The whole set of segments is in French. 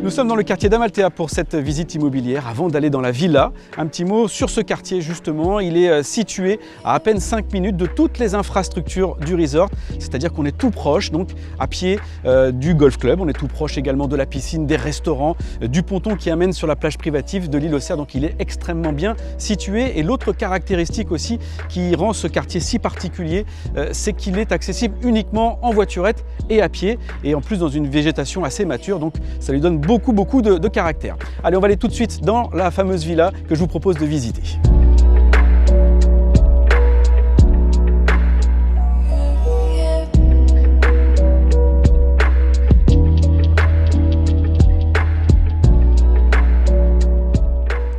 Nous sommes dans le quartier d'Amaltea pour cette visite immobilière. Avant d'aller dans la villa, un petit mot sur ce quartier justement. Il est situé à peine 5 minutes de toutes les infrastructures du resort. C'est-à-dire qu'on est tout proche, donc à pied du golf club. On est tout proche également de la piscine, des restaurants, du ponton qui amène sur la plage privative de l'île Auxerre. Donc il est extrêmement bien situé. Et l'autre caractéristique aussi qui rend ce quartier si particulier, c'est qu'il est accessible uniquement en voiturette et à pied. Et en plus dans une végétation assez mature. Donc ça lui donne beaucoup de caractère. Allez, on va aller tout de suite dans la fameuse villa que je vous propose de visiter.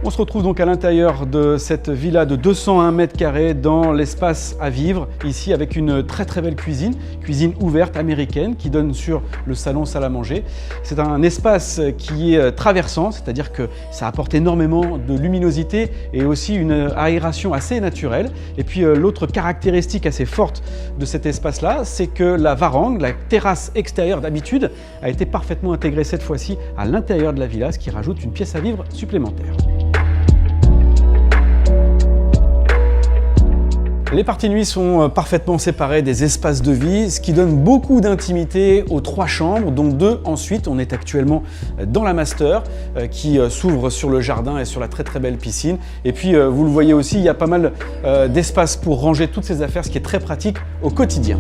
On se retrouve donc à l'intérieur de cette villa de 201 mètres carrés dans l'espace à vivre, ici avec une très belle cuisine ouverte américaine qui donne sur le salon salle à manger. C'est un espace qui est traversant, c'est-à-dire que ça apporte énormément de luminosité et aussi une aération assez naturelle. Et puis l'autre caractéristique assez forte de cet espace-là, c'est que la varangue, la terrasse extérieure d'habitude, a été parfaitement intégrée cette fois-ci à l'intérieur de la villa, ce qui rajoute une pièce à vivre supplémentaire. Les parties nuit sont parfaitement séparées des espaces de vie, ce qui donne beaucoup d'intimité aux 3 chambres, dont 2 ensuite. On est actuellement dans la master qui s'ouvre sur le jardin et sur la très belle piscine. Et puis vous le voyez aussi, il y a pas mal d'espace pour ranger toutes ces affaires, ce qui est très pratique au quotidien.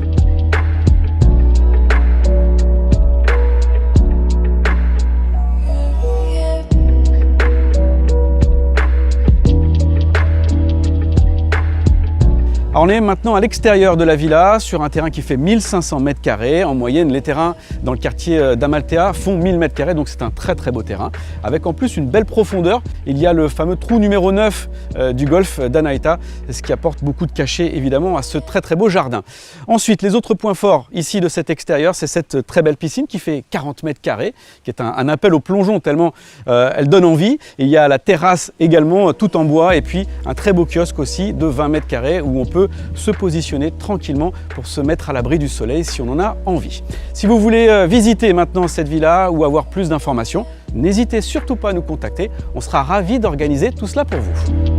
Alors on est maintenant à l'extérieur de la villa, sur un terrain qui fait 1500 mètres carrés. En moyenne, les terrains dans le quartier d'Amaltea font 1000 mètres carrés, donc c'est un très beau terrain. Avec en plus une belle profondeur. Il y a le fameux trou numéro 9 du golfe d'Anaïta, ce qui apporte beaucoup de cachet évidemment à ce très beau jardin. Ensuite, les autres points forts ici de cet extérieur, c'est cette très belle piscine qui fait 40 mètres carrés, qui est un appel au plongeon tellement elle donne envie. Et il y a la terrasse également, tout en bois, et puis un très beau kiosque aussi de 20 mètres carrés où on peut se positionner tranquillement pour se mettre à l'abri du soleil si on en a envie. Si vous voulez visiter maintenant cette villa ou avoir plus d'informations, n'hésitez surtout pas à nous contacter. On sera ravis d'organiser tout cela pour vous.